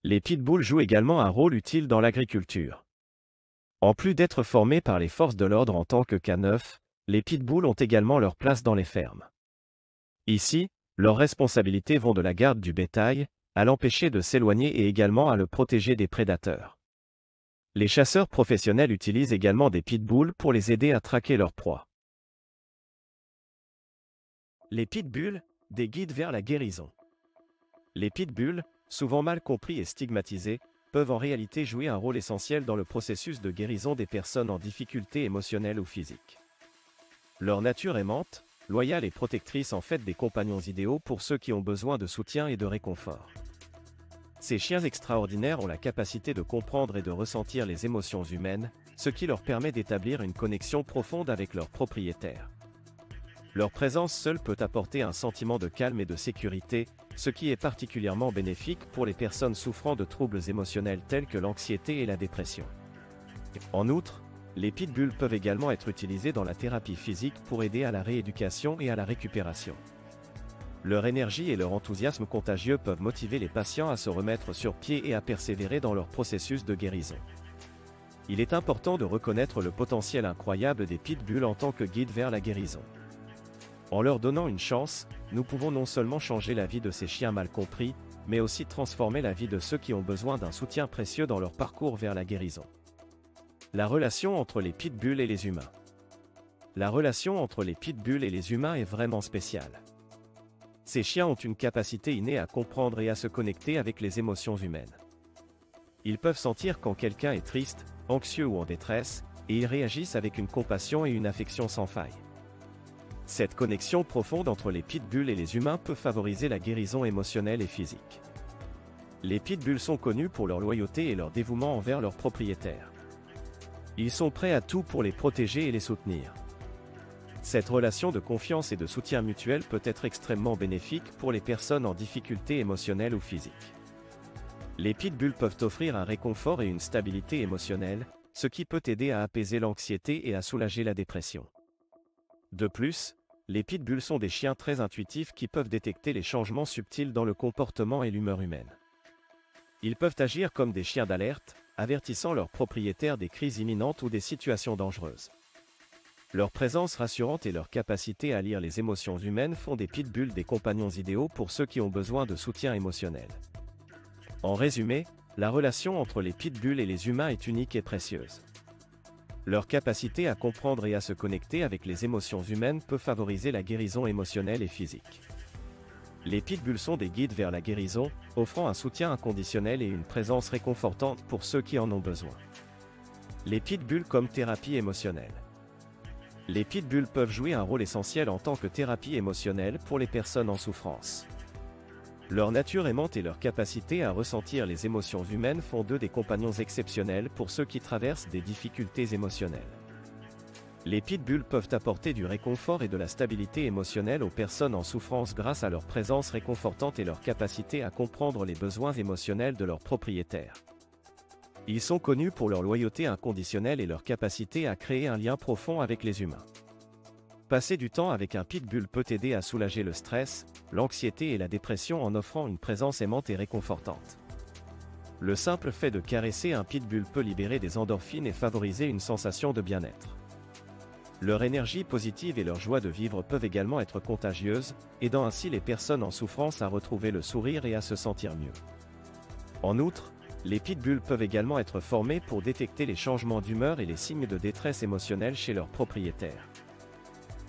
Les pitbulls jouent également un rôle utile dans l'agriculture. En plus d'être formés par les forces de l'ordre en tant que K9, les pitbulls ont également leur place dans les fermes. Ici, leurs responsabilités vont de la garde du bétail, à l'empêcher de s'éloigner et également à le protéger des prédateurs. Les chasseurs professionnels utilisent également des pitbulls pour les aider à traquer leurs proies. Les pitbulls, des guides vers la guérison. Les pitbulls, souvent mal compris et stigmatisés, peuvent en réalité jouer un rôle essentiel dans le processus de guérison des personnes en difficulté émotionnelle ou physique. Leur nature aimante, loyale et protectrice en fait des compagnons idéaux pour ceux qui ont besoin de soutien et de réconfort. Ces chiens extraordinaires ont la capacité de comprendre et de ressentir les émotions humaines, ce qui leur permet d'établir une connexion profonde avec leurs propriétaires. Leur présence seule peut apporter un sentiment de calme et de sécurité, ce qui est particulièrement bénéfique pour les personnes souffrant de troubles émotionnels tels que l'anxiété et la dépression. En outre, les pitbulls peuvent également être utilisés dans la thérapie physique pour aider à la rééducation et à la récupération. Leur énergie et leur enthousiasme contagieux peuvent motiver les patients à se remettre sur pied et à persévérer dans leur processus de guérison. Il est important de reconnaître le potentiel incroyable des pitbulls en tant que guide vers la guérison. En leur donnant une chance, nous pouvons non seulement changer la vie de ces chiens mal compris, mais aussi transformer la vie de ceux qui ont besoin d'un soutien précieux dans leur parcours vers la guérison. La relation entre les pitbulls et les humains. La relation entre les pitbulls et les humains est vraiment spéciale. Ces chiens ont une capacité innée à comprendre et à se connecter avec les émotions humaines. Ils peuvent sentir quand quelqu'un est triste, anxieux ou en détresse, et ils réagissent avec une compassion et une affection sans faille. Cette connexion profonde entre les pitbulls et les humains peut favoriser la guérison émotionnelle et physique. Les pitbulls sont connus pour leur loyauté et leur dévouement envers leurs propriétaires. Ils sont prêts à tout pour les protéger et les soutenir. Cette relation de confiance et de soutien mutuel peut être extrêmement bénéfique pour les personnes en difficulté émotionnelle ou physique. Les pitbulls peuvent offrir un réconfort et une stabilité émotionnelle, ce qui peut aider à apaiser l'anxiété et à soulager la dépression. De plus, les pitbulls sont des chiens très intuitifs qui peuvent détecter les changements subtils dans le comportement et l'humeur humaine. Ils peuvent agir comme des chiens d'alerte, avertissant leurs propriétaires des crises imminentes ou des situations dangereuses. Leur présence rassurante et leur capacité à lire les émotions humaines font des pitbulls des compagnons idéaux pour ceux qui ont besoin de soutien émotionnel. En résumé, la relation entre les pitbulls et les humains est unique et précieuse. Leur capacité à comprendre et à se connecter avec les émotions humaines peut favoriser la guérison émotionnelle et physique. Les pitbulls sont des guides vers la guérison, offrant un soutien inconditionnel et une présence réconfortante pour ceux qui en ont besoin. Les pitbulls comme thérapie émotionnelle. Les pitbulls peuvent jouer un rôle essentiel en tant que thérapie émotionnelle pour les personnes en souffrance. Leur nature aimante et leur capacité à ressentir les émotions humaines font d'eux des compagnons exceptionnels pour ceux qui traversent des difficultés émotionnelles. Les pitbulls peuvent apporter du réconfort et de la stabilité émotionnelle aux personnes en souffrance grâce à leur présence réconfortante et leur capacité à comprendre les besoins émotionnels de leurs propriétaires. Ils sont connus pour leur loyauté inconditionnelle et leur capacité à créer un lien profond avec les humains. Passer du temps avec un pitbull peut aider à soulager le stress, l'anxiété et la dépression en offrant une présence aimante et réconfortante. Le simple fait de caresser un pitbull peut libérer des endorphines et favoriser une sensation de bien-être. Leur énergie positive et leur joie de vivre peuvent également être contagieuses, aidant ainsi les personnes en souffrance à retrouver le sourire et à se sentir mieux. En outre, les pitbulls peuvent également être formés pour détecter les changements d'humeur et les signes de détresse émotionnelle chez leurs propriétaires.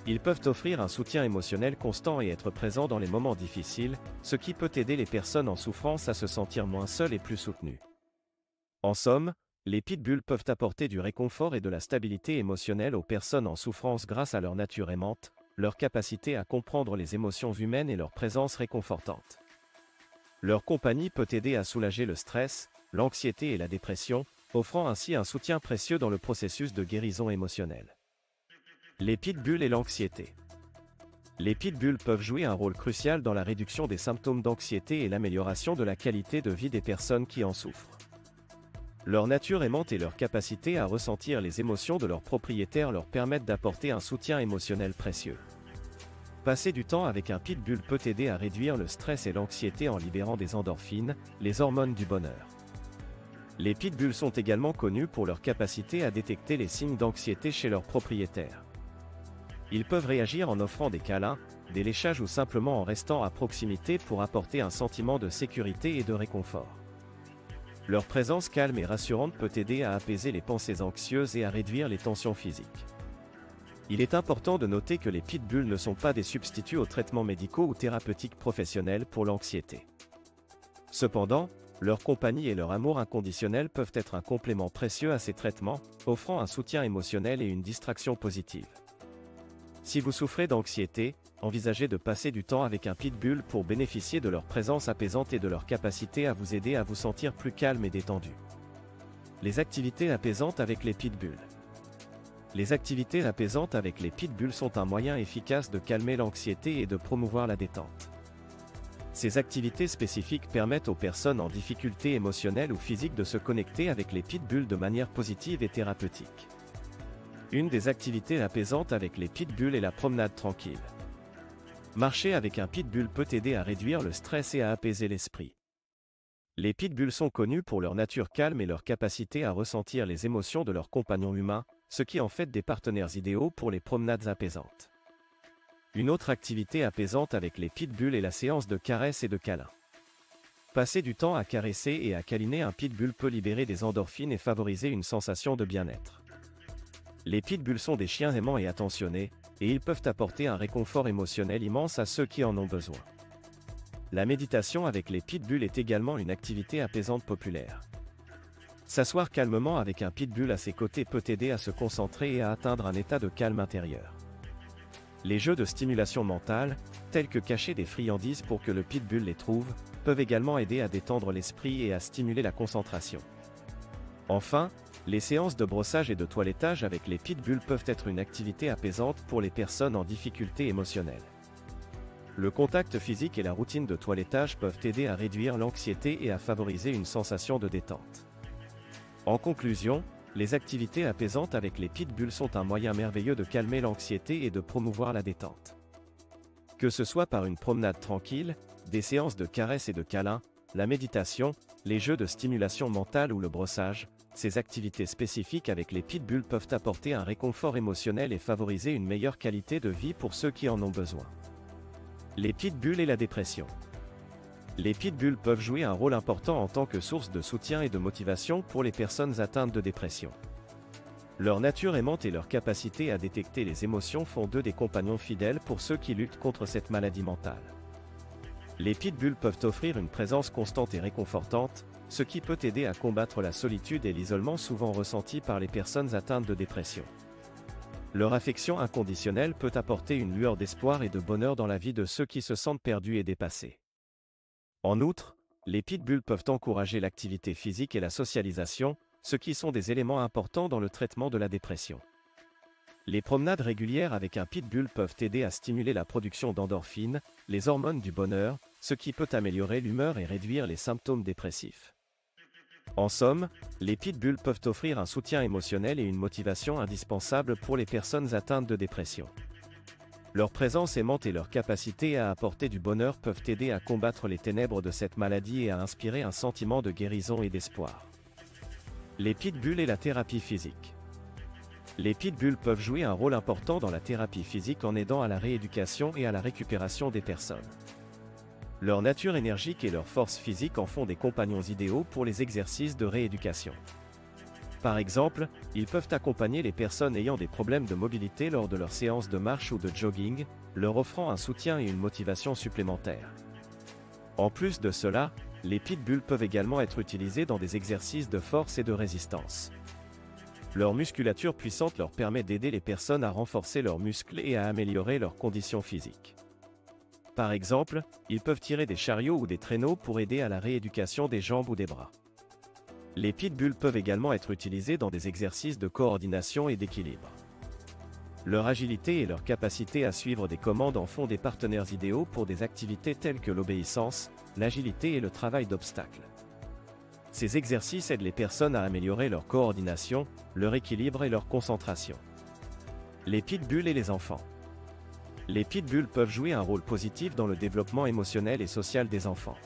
Ils peuvent offrir un soutien émotionnel constant et être présents dans les moments difficiles, ce qui peut aider les personnes en souffrance à se sentir moins seules et plus soutenues. En somme, les pitbulls peuvent apporter du réconfort et de la stabilité émotionnelle aux personnes en souffrance grâce à leur nature aimante, leur capacité à comprendre les émotions humaines et leur présence réconfortante. Leur compagnie peut aider à soulager le stress, l'anxiété et la dépression, offrant ainsi un soutien précieux dans le processus de guérison émotionnelle. Les pitbulls et l'anxiété. Les pitbulls peuvent jouer un rôle crucial dans la réduction des symptômes d'anxiété et l'amélioration de la qualité de vie des personnes qui en souffrent. Leur nature aimante et leur capacité à ressentir les émotions de leurs propriétaires leur permettent d'apporter un soutien émotionnel précieux. Passer du temps avec un pitbull peut aider à réduire le stress et l'anxiété en libérant des endorphines, les hormones du bonheur. Les pitbulls sont également connus pour leur capacité à détecter les signes d'anxiété chez leurs propriétaires. Ils peuvent réagir en offrant des câlins, des léchages ou simplement en restant à proximité pour apporter un sentiment de sécurité et de réconfort. Leur présence calme et rassurante peut aider à apaiser les pensées anxieuses et à réduire les tensions physiques. Il est important de noter que les pitbulls ne sont pas des substituts aux traitements médicaux ou thérapeutiques professionnels pour l'anxiété. Cependant, leur compagnie et leur amour inconditionnel peuvent être un complément précieux à ces traitements, offrant un soutien émotionnel et une distraction positive. Si vous souffrez d'anxiété, envisagez de passer du temps avec un pitbull pour bénéficier de leur présence apaisante et de leur capacité à vous aider à vous sentir plus calme et détendu. Les activités apaisantes avec les pitbulls. Les activités apaisantes avec les pitbulls sont un moyen efficace de calmer l'anxiété et de promouvoir la détente. Ces activités spécifiques permettent aux personnes en difficulté émotionnelle ou physique de se connecter avec les pitbulls de manière positive et thérapeutique. Une des activités apaisantes avec les pitbulls est la promenade tranquille. Marcher avec un pitbull peut aider à réduire le stress et à apaiser l'esprit. Les pitbulls sont connus pour leur nature calme et leur capacité à ressentir les émotions de leurs compagnons humains, ce qui en fait des partenaires idéaux pour les promenades apaisantes. Une autre activité apaisante avec les pitbulls est la séance de caresses et de câlins. Passer du temps à caresser et à câliner un pitbull peut libérer des endorphines et favoriser une sensation de bien-être. Les pitbulls sont des chiens aimants et attentionnés, et ils peuvent apporter un réconfort émotionnel immense à ceux qui en ont besoin. La méditation avec les pitbulls est également une activité apaisante populaire. S'asseoir calmement avec un pitbull à ses côtés peut aider à se concentrer et à atteindre un état de calme intérieur. Les jeux de stimulation mentale, tels que cacher des friandises pour que le pitbull les trouve, peuvent également aider à détendre l'esprit et à stimuler la concentration. Enfin, les séances de brossage et de toilettage avec les pitbulls peuvent être une activité apaisante pour les personnes en difficulté émotionnelle. Le contact physique et la routine de toilettage peuvent aider à réduire l'anxiété et à favoriser une sensation de détente. En conclusion, les activités apaisantes avec les pitbulls sont un moyen merveilleux de calmer l'anxiété et de promouvoir la détente. Que ce soit par une promenade tranquille, des séances de caresses et de câlins, la méditation, les jeux de stimulation mentale ou le brossage, ces activités spécifiques avec les pitbulls peuvent apporter un réconfort émotionnel et favoriser une meilleure qualité de vie pour ceux qui en ont besoin. Les pitbulls et la dépression. Les pitbulls peuvent jouer un rôle important en tant que source de soutien et de motivation pour les personnes atteintes de dépression. Leur nature aimante et leur capacité à détecter les émotions font d'eux des compagnons fidèles pour ceux qui luttent contre cette maladie mentale. Les pitbulls peuvent offrir une présence constante et réconfortante, ce qui peut aider à combattre la solitude et l'isolement souvent ressentis par les personnes atteintes de dépression. Leur affection inconditionnelle peut apporter une lueur d'espoir et de bonheur dans la vie de ceux qui se sentent perdus et dépassés. En outre, les pitbulls peuvent encourager l'activité physique et la socialisation, ce qui sont des éléments importants dans le traitement de la dépression. Les promenades régulières avec un pitbull peuvent aider à stimuler la production d'endorphines, les hormones du bonheur, ce qui peut améliorer l'humeur et réduire les symptômes dépressifs. En somme, les pitbulls peuvent offrir un soutien émotionnel et une motivation indispensable pour les personnes atteintes de dépression. Leur présence aimante et leur capacité à apporter du bonheur peuvent aider à combattre les ténèbres de cette maladie et à inspirer un sentiment de guérison et d'espoir. Les pitbulls et la thérapie physique. Les pitbulls peuvent jouer un rôle important dans la thérapie physique en aidant à la rééducation et à la récupération des personnes. Leur nature énergique et leur force physique en font des compagnons idéaux pour les exercices de rééducation. Par exemple, ils peuvent accompagner les personnes ayant des problèmes de mobilité lors de leurs séances de marche ou de jogging, leur offrant un soutien et une motivation supplémentaires. En plus de cela, les pitbulls peuvent également être utilisés dans des exercices de force et de résistance. Leur musculature puissante leur permet d'aider les personnes à renforcer leurs muscles et à améliorer leurs conditions physiques. Par exemple, ils peuvent tirer des chariots ou des traîneaux pour aider à la rééducation des jambes ou des bras. Les pitbulls peuvent également être utilisés dans des exercices de coordination et d'équilibre. Leur agilité et leur capacité à suivre des commandes en font des partenaires idéaux pour des activités telles que l'obéissance, l'agilité et le travail d'obstacles. Ces exercices aident les personnes à améliorer leur coordination, leur équilibre et leur concentration. Les pitbulls et les enfants. Les pitbulls peuvent jouer un rôle positif dans le développement émotionnel et social des enfants.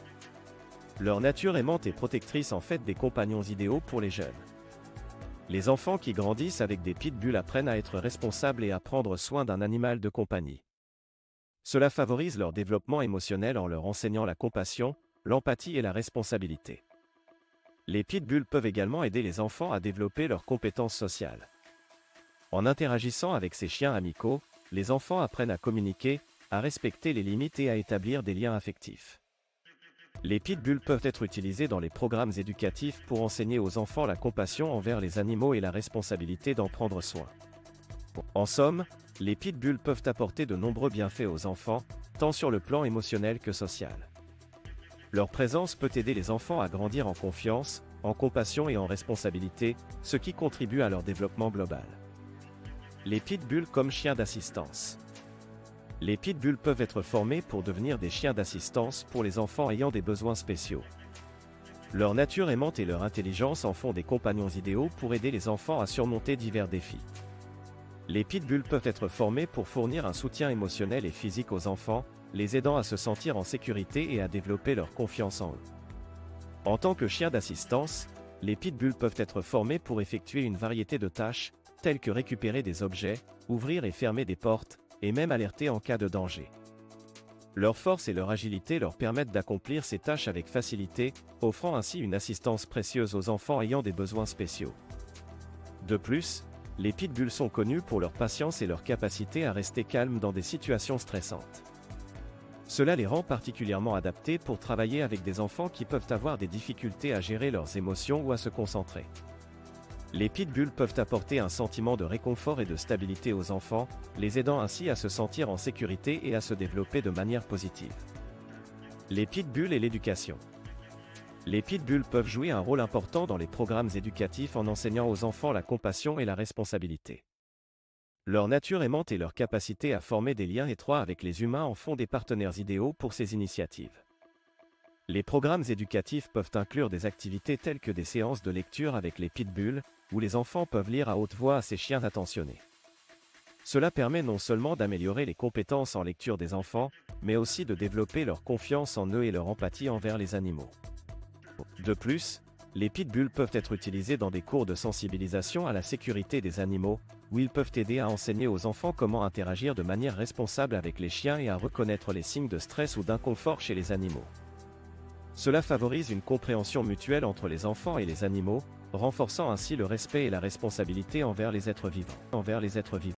Leur nature aimante et protectrice en fait des compagnons idéaux pour les jeunes. Les enfants qui grandissent avec des pitbulls apprennent à être responsables et à prendre soin d'un animal de compagnie. Cela favorise leur développement émotionnel en leur enseignant la compassion, l'empathie et la responsabilité. Les pitbulls peuvent également aider les enfants à développer leurs compétences sociales. En interagissant avec ces chiens amicaux, les enfants apprennent à communiquer, à respecter les limites et à établir des liens affectifs. Les pitbulls peuvent être utilisés dans les programmes éducatifs pour enseigner aux enfants la compassion envers les animaux et la responsabilité d'en prendre soin. En somme, les pitbulls peuvent apporter de nombreux bienfaits aux enfants, tant sur le plan émotionnel que social. Leur présence peut aider les enfants à grandir en confiance, en compassion et en responsabilité, ce qui contribue à leur développement global. Les pitbulls comme chiens d'assistance. Les pitbulls peuvent être formés pour devenir des chiens d'assistance pour les enfants ayant des besoins spéciaux. Leur nature aimante et leur intelligence en font des compagnons idéaux pour aider les enfants à surmonter divers défis. Les pitbulls peuvent être formés pour fournir un soutien émotionnel et physique aux enfants, les aidant à se sentir en sécurité et à développer leur confiance en eux. En tant que chiens d'assistance, les pitbulls peuvent être formés pour effectuer une variété de tâches, telles que récupérer des objets, ouvrir et fermer des portes, et même alerter en cas de danger. Leur force et leur agilité leur permettent d'accomplir ces tâches avec facilité, offrant ainsi une assistance précieuse aux enfants ayant des besoins spéciaux. De plus, les pitbulls sont connus pour leur patience et leur capacité à rester calmes dans des situations stressantes. Cela les rend particulièrement adaptés pour travailler avec des enfants qui peuvent avoir des difficultés à gérer leurs émotions ou à se concentrer. Les pitbulls peuvent apporter un sentiment de réconfort et de stabilité aux enfants, les aidant ainsi à se sentir en sécurité et à se développer de manière positive. Les pitbulls et l'éducation. Les pitbulls peuvent jouer un rôle important dans les programmes éducatifs en enseignant aux enfants la compassion et la responsabilité. Leur nature aimante et leur capacité à former des liens étroits avec les humains en font des partenaires idéaux pour ces initiatives. Les programmes éducatifs peuvent inclure des activités telles que des séances de lecture avec les pitbulls, où les enfants peuvent lire à haute voix à ces chiens attentionnés. Cela permet non seulement d'améliorer les compétences en lecture des enfants, mais aussi de développer leur confiance en eux et leur empathie envers les animaux. De plus, les pitbulls peuvent être utilisés dans des cours de sensibilisation à la sécurité des animaux, où ils peuvent aider à enseigner aux enfants comment interagir de manière responsable avec les chiens et à reconnaître les signes de stress ou d'inconfort chez les animaux. Cela favorise une compréhension mutuelle entre les enfants et les animaux, renforçant ainsi le respect et la responsabilité envers les êtres vivants.